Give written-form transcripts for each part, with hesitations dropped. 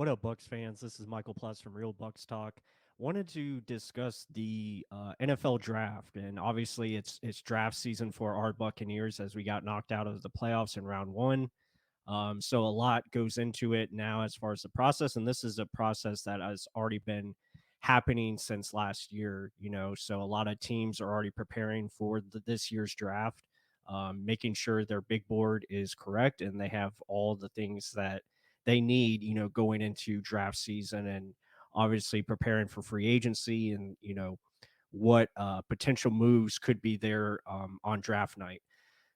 What up, Bucs fans? This is Michael Plus from Real Bucs Talk. Wanted to discuss the NFL draft, and obviously it's draft season for our Buccaneers as we got knocked out of the playoffs in round one. So a lot goes into it now as far as the process, and this is a process that has already been happening since last year. So a lot of teams are already preparing for this year's draft, making sure their big board is correct and they have all the things that they need, going into draft season and obviously preparing for free agency and what potential moves could be there on draft night.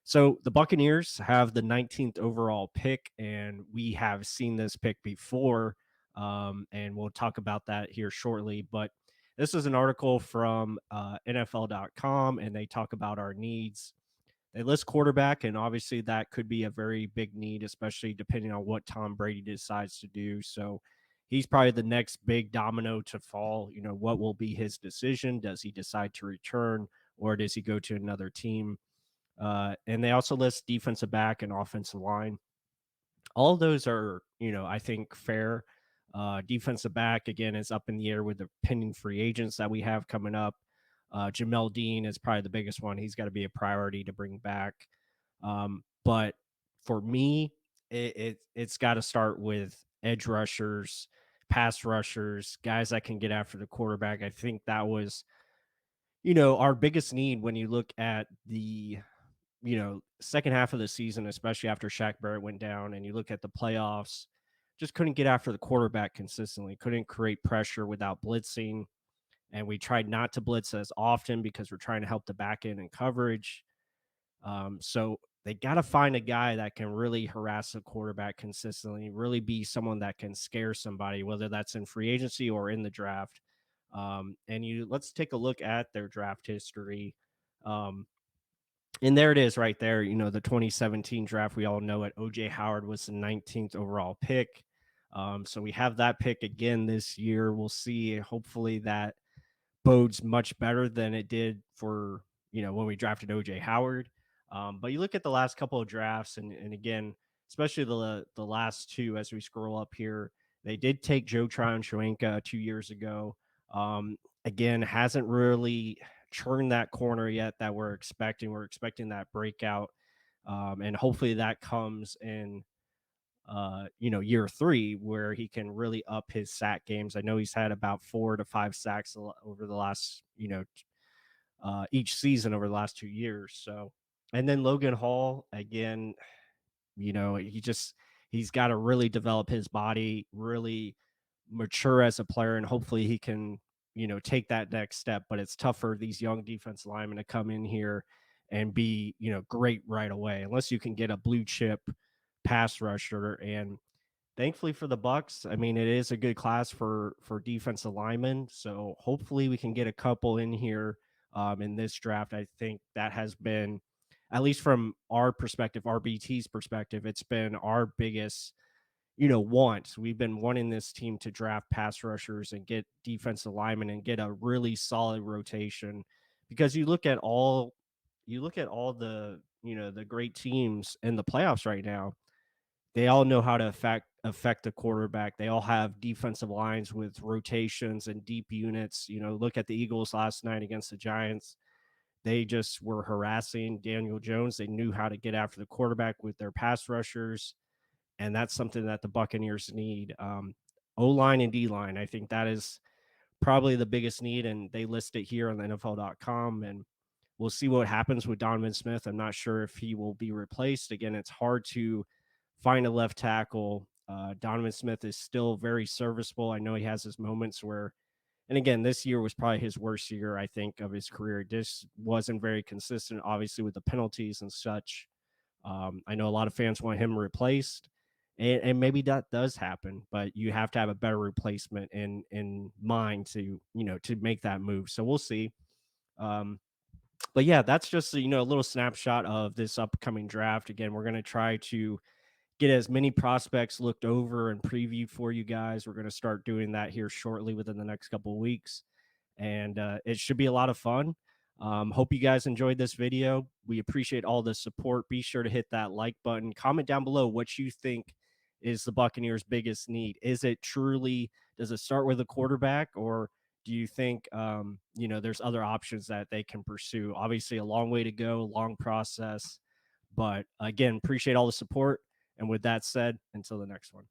So the Buccaneers have the 19th overall pick, and we have seen this pick before, and we'll talk about that here shortly. But this is an article from NFL.com, and they talk about our needs. They list quarterback, and obviously that could be a very big need, especially depending on what Tom Brady decides to do. So he's probably the next big domino to fall. What will be his decision? Does he decide to return, or does he go to another team? And they also list defensive back and offensive line. All of those are, I think fair. Defensive back, again, is up in the air with the pending free agents that we have coming up. Jamel Dean is probably the biggest one. He's got to be a priority to bring back. But for me, it's got to start with edge rushers, pass rushers, guys that can get after the quarterback. I think that was, our biggest need when you look at the second half of the season, especially after Shaq Barrett went down, and you look at the playoffs, just couldn't get after the quarterback consistently, couldn't create pressure without blitzing. And we tried not to blitz as often because we're trying to help the back end and coverage. So they got to find a guy that can really harass the quarterback consistently, really be someone that can scare somebody, whether that's in free agency or in the draft. And let's take a look at their draft history. And there it is right there. The 2017 draft, we all know it. OJ Howard was the 19th overall pick. So we have that pick again this year. We'll see. Hopefully that bodes much better than it did for, when we drafted OJ Howard. But you look at the last couple of drafts, and again, especially the last two as we scroll up here, they did take Joe Tryon-Shoyinka 2 years ago. Again, hasn't really churned that corner yet that we're expecting. We're expecting that breakout, and hopefully that comes in year three where he can really up his sack games. I know he's had about 4 to 5 sacks over the last each season over the last 2 years. So, and then Logan Hall again, he's got to really develop his body, really mature as a player, and hopefully he can take that next step. But it's tough for these young defense linemen to come in here and be great right away unless you can get a blue chip pass rusher. And thankfully for the Bucs, I mean, it is a good class for defensive linemen. So hopefully we can get a couple in here in this draft. I think that has been, at least from our perspective, RBT's perspective, it's been our biggest, want. We've been wanting this team to draft pass rushers and get defensive linemen and get a really solid rotation, because you look at all the the great teams in the playoffs right now. They all know how to affect the quarterback. They all have defensive lines with rotations and deep units. Look at the Eagles last night against the Giants. They just were harassing Daniel Jones. They knew how to get after the quarterback with their pass rushers, and that's something that the Buccaneers need. O-line and D-line, I think that is probably the biggest need, and they list it here on the NFL.com, and we'll see what happens with Donovan Smith. I'm not sure if he will be replaced. Again, it's hard to find a left tackle. Donovan Smith is still very serviceable. I know he has his moments where, and again, this year was probably his worst year, I think, of his career. This wasn't very consistent, obviously, with the penalties and such. I know a lot of fans want him replaced, and maybe that does happen, but you have to have a better replacement in mind to to make that move. So we'll see. But yeah, that's just a little snapshot of this upcoming draft. Again, we're going to try to get as many prospects looked over and previewed for you guys. We're going to start doing that here shortly within the next couple of weeks, and it should be a lot of fun. Hope you guys enjoyed this video. We appreciate all the support. Be sure to hit that like button. Comment down below what you think is the Buccaneers' biggest need? Is it truly, does it start with a quarterback, or do you think, there's other options that they can pursue? Obviously, a long way to go, long process. But again, appreciate all the support. And with that said, until the next one.